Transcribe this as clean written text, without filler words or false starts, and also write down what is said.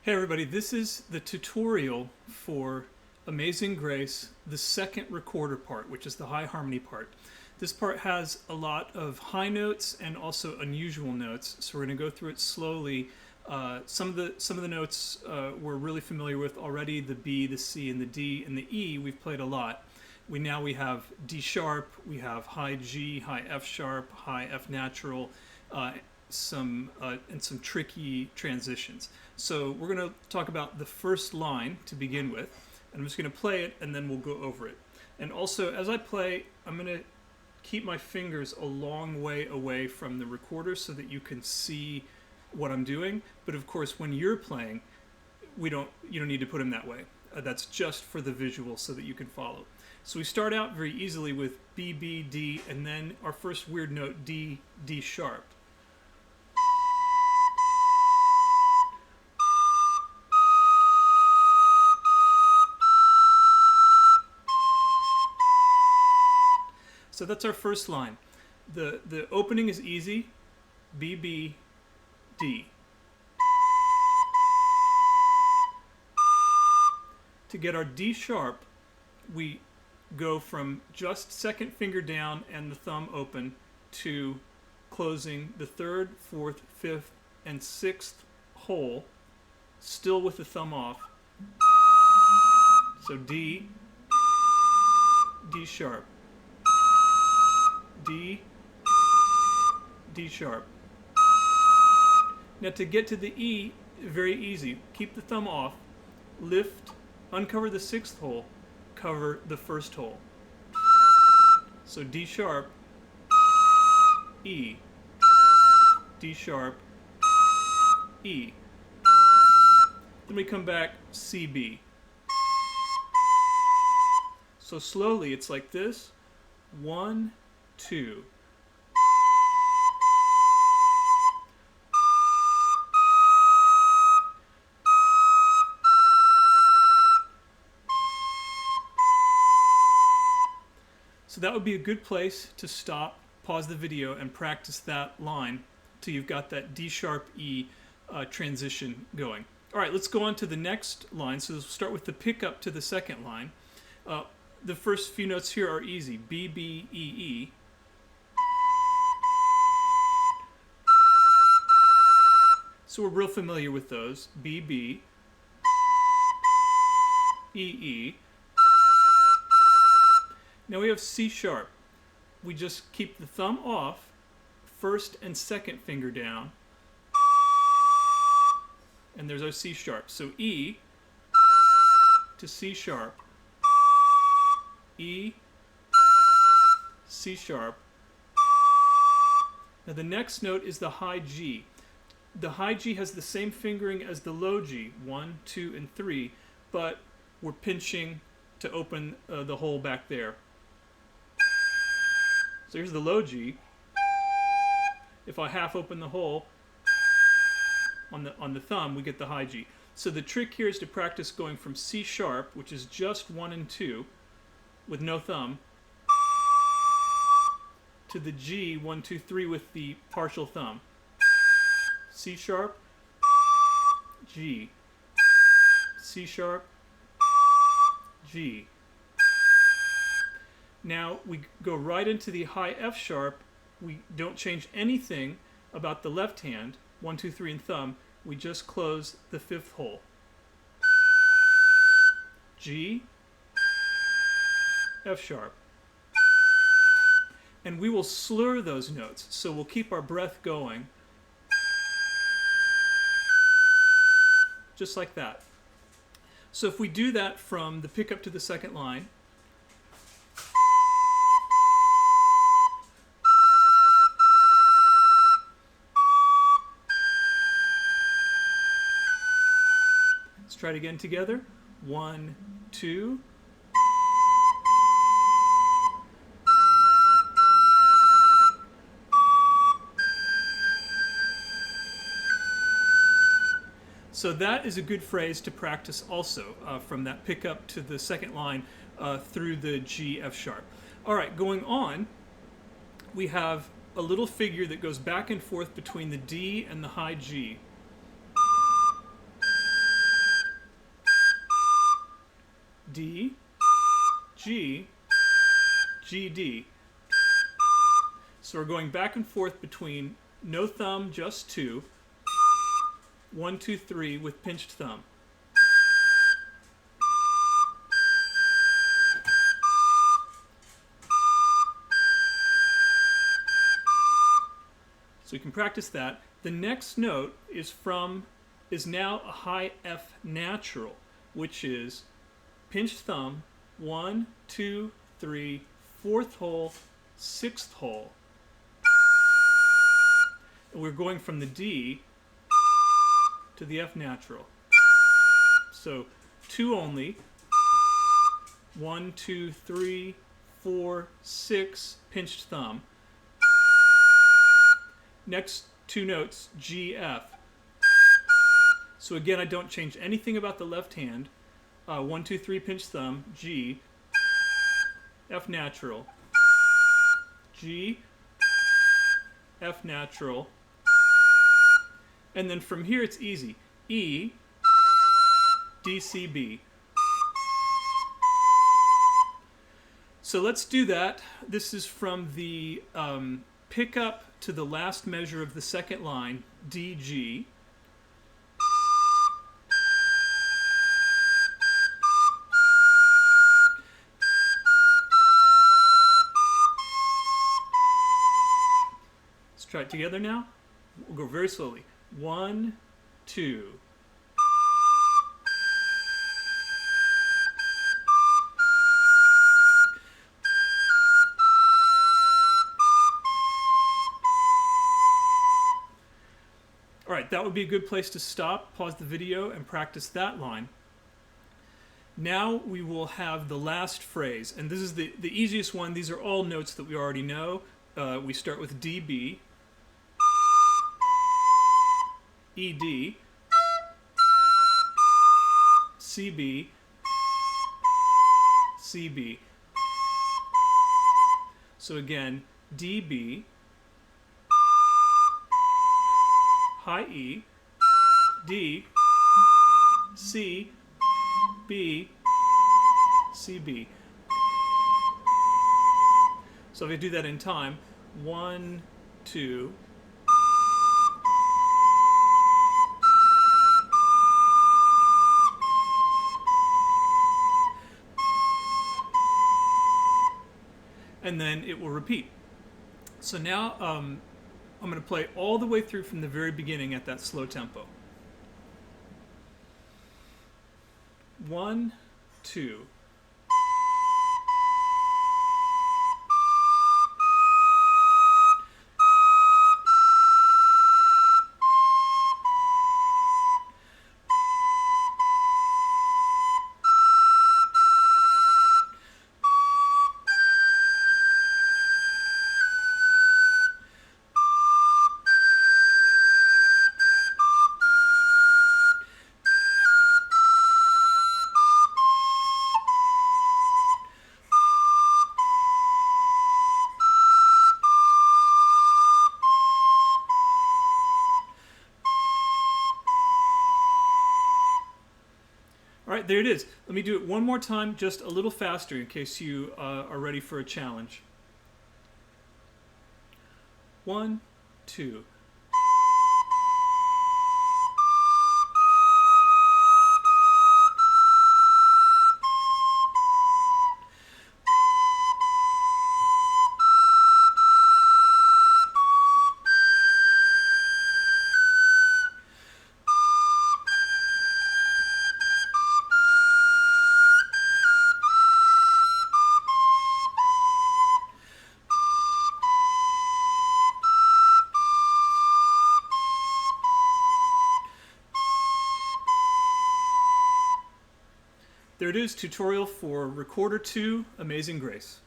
Hey everybody, this is the tutorial for Amazing Grace, the second recorder part, which is the high harmony part. This part has a lot of high notes and also unusual notes, so we're going to go through it slowly. Some of the notes we're really familiar with already: the B, the C, and the D, and the E. We've played a lot. We have D sharp, we have high G, high F sharp, high F natural, and some tricky transitions. So we're going to talk about the first line to begin with. I'm just going to play it and then we'll go over it. And also, as I play, I'm going to keep my fingers a long way away from the recorder so that you can see what I'm doing. But of course, when you're playing, you don't need to put them that way. That's just for the visual so that you can follow. So we start out very easily with B, B, D, and then our first weird note, D, D sharp. So that's our first line. The opening is easy, B, B, D. To get our D sharp, we go from just second finger down and the thumb open to closing the third, fourth, fifth, and sixth hole, still with the thumb off. So D, D sharp, D, D sharp. Now to get to the E, very easy. Keep the thumb off, lift, uncover the sixth hole, cover the first hole. So D sharp, E, D sharp, E. Then we come back C, B. So slowly it's like this, 1, 2. So that would be a good place to stop, pause the video, and practice that line till you've got that D sharp E transition going. All right, let's go on to the next line. So we'll start with the pickup to the second line. The first few notes here are easy. B, B, E, E. So we're real familiar with those. B, B, E, E. Now we have C sharp. We just keep the thumb off, first and second finger down, and there's our C sharp. So E to C sharp, E, C sharp. Now the next note is the high G. The high G has the same fingering as the low G, 1, 2, and 3, but we're pinching to open the hole back there. So here's the low G. If I half open the hole on the thumb, we get the high G. So the trick here is to practice going from C sharp, which is just 1 and 2, with no thumb, to the G, 1, 2, 3, with the partial thumb. C sharp, G, C sharp, G. Now we go right into the high F sharp. We don't change anything about the left hand, 1, 2, 3, and thumb. We just close the fifth hole. G, F sharp. And we will slur those notes, so we'll keep our breath going. Just like that. So if we do that from the pickup to the second line, let's try it again together. 1, 2. So that is a good phrase to practice also, from that pickup to the second line through the G, F sharp. All right, going on, we have a little figure that goes back and forth between the D and the high G. D, G, G, D. So we're going back and forth between no thumb, just 2, 1, 2, 3 with pinched thumb. So we can practice that. The next note is now a high F natural, which is pinched thumb, 1, 2, 3, 4th hole, 6th hole. And we're going from the D to the F natural. So 2 only, 1, 2, 3, 4, 6, pinched thumb. Next 2 notes, G, F. So again, I don't change anything about the left hand. 1, 2, 3, pinched thumb, G, F natural, G, F natural, and then from here it's easy. E, D, C, B. So let's do that. This is from the pickup to the last measure of the second line, D, G. Let's try it together now. We'll go very slowly. 1, 2. All right, that would be a good place to stop, pause the video, and practice that line. Now we will have the last phrase, and this is the easiest one. These are all notes that we already know. We start with DB, ED, CB, CB. So again, DB, high E, D, C, B, CB. So if I do that in time, 1, 2, and then it will repeat. So now I'm going to play all the way through from the very beginning at that slow tempo. 1, 2. All right, there it is. Let me do it one more time, just a little faster in case you are ready for a challenge. 1, 2. There it is, tutorial for Recorder 2, Amazing Grace.